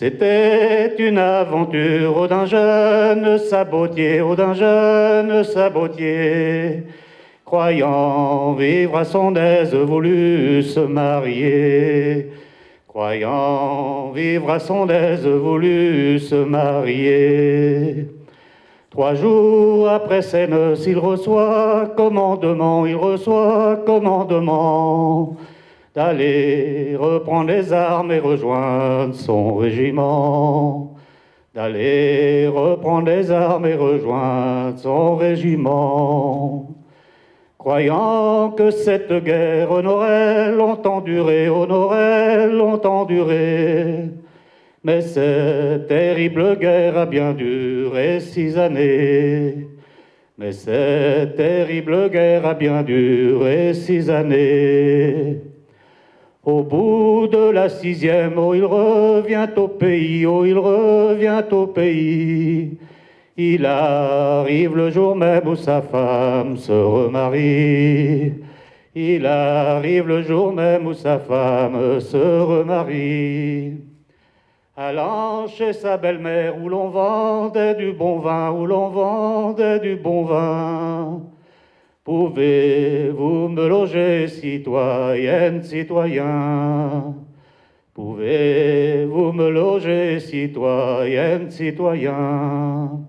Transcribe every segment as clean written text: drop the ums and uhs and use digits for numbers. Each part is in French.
C'était une aventure d'un jeune sabotier, d'un jeune sabotier, croyant vivre à son aise, voulut se marier. Croyant vivre à son aise, voulut se marier. 3 jours après ses noces, il reçoit commandement d'aller reprendre les armes et rejoindre son régiment. D'aller reprendre les armes et rejoindre son régiment. Croyant que cette guerre n'aurait longtemps duré, mais cette terrible guerre a bien duré 6 années. Mais cette terrible guerre a bien duré 6 années. Au bout de la 6e, oh, il revient au pays, oh, il revient au pays. Il arrive le jour même où sa femme se remarie. Il arrive le jour même où sa femme se remarie. Allant chez sa belle-mère où l'on vendait du bon vin, où l'on vendait du bon vin. Pouvez-vous me loger, citoyenne, citoyen? Pouvez-vous me loger, citoyenne, citoyen?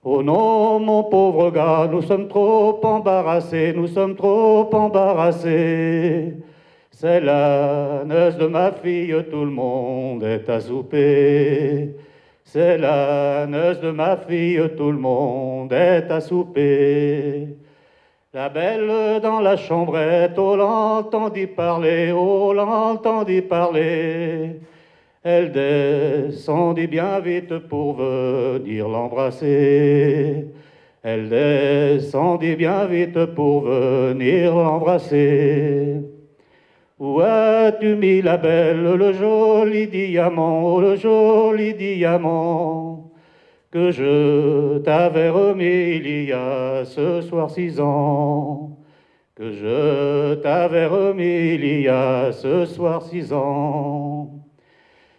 Oh non, mon pauvre gars, nous sommes trop embarrassés, nous sommes trop embarrassés. C'est la noce de ma fille, tout le monde est à souper. C'est la noce de ma fille, tout le monde est à souper. La belle dans la chambrette, oh l'entendit parler, oh l'entendit parler. Elle descendit bien vite pour venir l'embrasser. Elle descendit bien vite pour venir l'embrasser. Où as-tu mis la belle, le joli diamant, oh le joli diamant, que je t'avais remis il y a ce soir 6 ans, que je t'avais remis il y a ce soir 6 ans.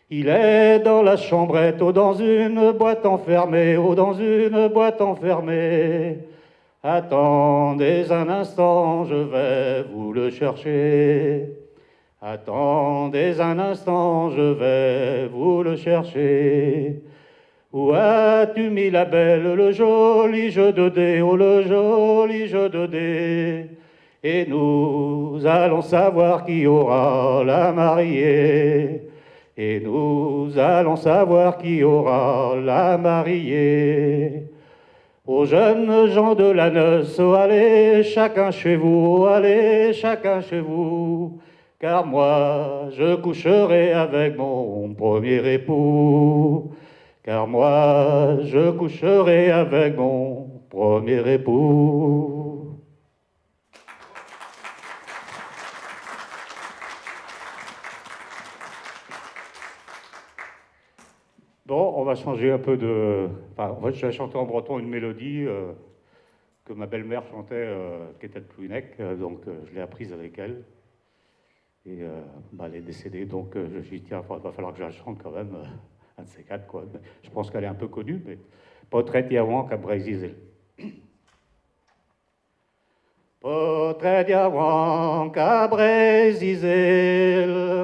Il est dans la chambrette, oh dans une boîte enfermée, oh dans une boîte enfermée. Attendez un instant, je vais vous le chercher. Attendez un instant, je vais vous le chercher. Où as-tu mis la belle, le joli jeu de dés, oh le joli jeu de dés? Et nous allons savoir qui aura la mariée. Et nous allons savoir qui aura la mariée. Aux jeunes gens de la noce, oh, allez chacun chez vous, oh, allez chacun chez vous. Car moi, je coucherai avec mon premier époux. Car moi, je coucherai avec mon premier époux. Bon, on va changer un peu de... Enfin, en fait, je vais chanter en breton une mélodie que ma belle-mère chantait, qui était de Plouinec, donc je l'ai apprise avec elle. Et elle est décédée, donc je lui ai dit, tiens, il va falloir que je la chante quand même, un de ces quatre, quoi. Je pense qu'elle est un peu connue, mais Portrait d'Yawan qu'à Brésil. Portrait d'Yawan qu'à Brésil,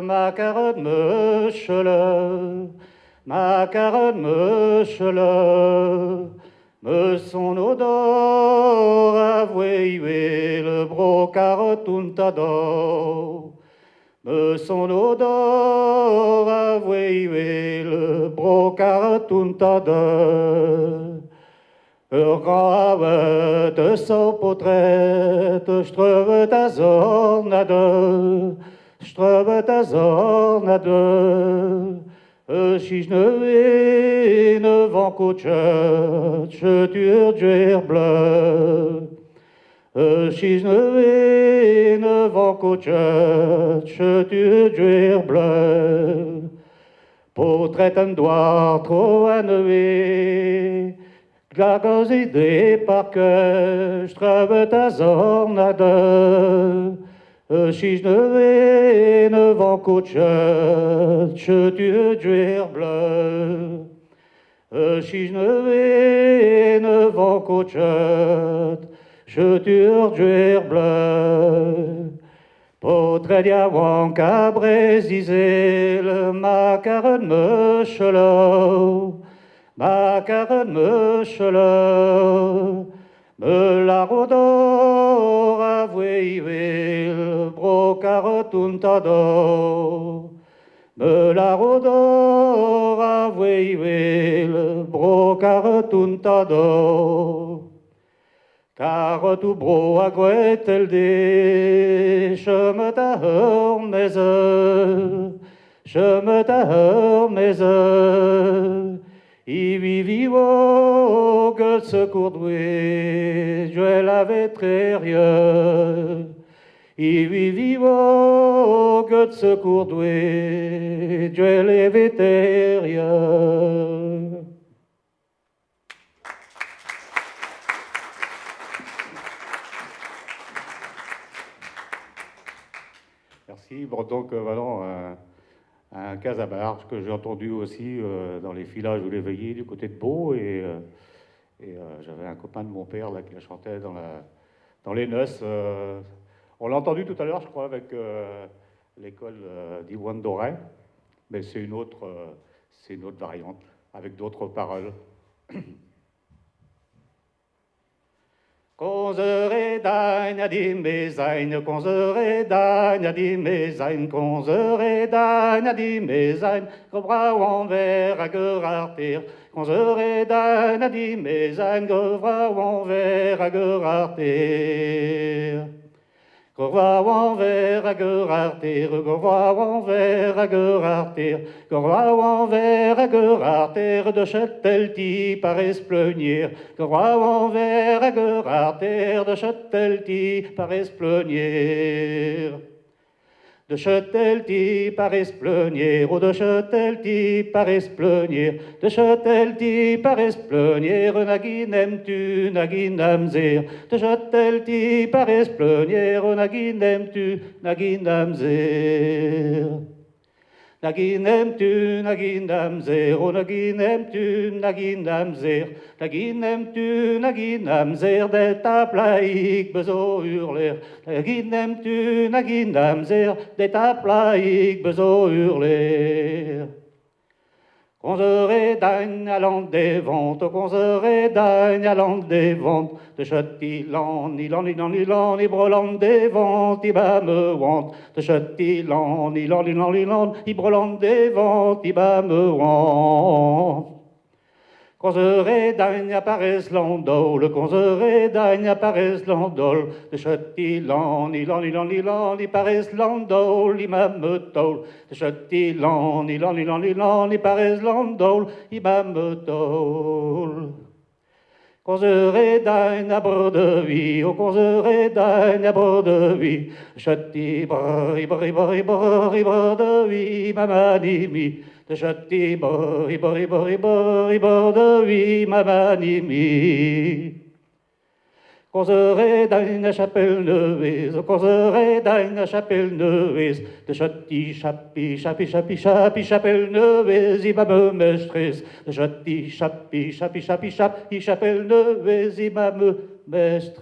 ma carotte me chele. Ma carotte me chele, me son odor avoué le brocard tuntado. Me son odor avoué le brocard tuntado. Quand de son portrait, je trouve ta zornade, je trouve ta zornade. Si je ne vais ne vent couche, je tue bleu. Si je ne vais ne vent couche, je tue bleu. Portrait un doigt trop annoué, la cause idée par que je trouve ta zornade. Si je ne vais ne vent coach, je tue duer bleu. Si je ne vais ne vent coach, je tue duer bleu. Potre diawant cabré zizel, macaron me chelo, macaron me chelo. Me la rodor avouil, brocarotuntado. Me la rodor avouil, brocarotuntado. Car tout bro a gwetel de, je me taheur mes je me taheur mes I vivo que se courdoué, je l'avais très rien. I vivo que se courdoué, je l'avais très rien. Merci. Bon, donc, voilà, un casabar que j'ai entendu aussi dans les villages où les veillées du côté de Beau. Et j'avais un copain de mon père là, qui la chantait dans les noces. On l'a entendu tout à l'heure, je crois, avec l'école d'Iwan Doré. Mais c'est une autre variante, avec d'autres paroles. Konzere dain di mezain, konzere dain di mezain, konzere dain di mezain, gobra envers à gerartir, konzere dain di mezain, gobra envers à gerartir. Gorva envers à gerartir, gorva envers à gerartir, gorva envers à gerartir, de Châtel-Ti par Esplenir, gorva envers à gerartir, de Châtel-Ti par Esplenir. De Châtel-Ti par Esplenir, oh de Châtel-Ti par Esplenir, de Châtel-Ti par Esplenir, naginem-tu, naginamzir, de Châtel-Ti par Esplenir, naginem-tu, naginamzir. Naginem-tu, naginamzir, oh naginem-tu, naginamzir, naginem-tu, naginamzir, des taplaïques bezo hurler, naginem-tu, naginamzir, des taplaïques bezo hurler. Qu'on se rédagne allant des ventes, qu'on se rédagne allant des ventes, de châtillan, ilan, ilan, ilan, ibrolant des ventes, iba me want, de châtillan, ilan, ilan, ilan, ibrolant des ventes, iba me want. Qu'on se rédagne apparaisse l'andole, qu'on se rédagne apparaisse l'andole, de châtillan, ilan, ilan, ilan, il paraisse l'andole, il m'a me tôle, de châtillan, ilan, ilan, ilan, il paraisse l'andole, il m'a me tôle. Qu'on se rédagne à bord de vie, oh qu'on se rédagne à bord de vie, châti bri bri bri bri bord de vie, mamanimi, de châti bri bri bri bri bord de vie, mamanimi. Qu'on se rédagne à Chapelle-Neuve, qu'on se rédagne à Chapelle-Neuve, de châti, chapi, chapi, chapi, chapi, Chapelle-Neuve, il va me mestres, de châti, chapi, chapi, chapi, chapi, Chapelle-Neuve, il va me mestres.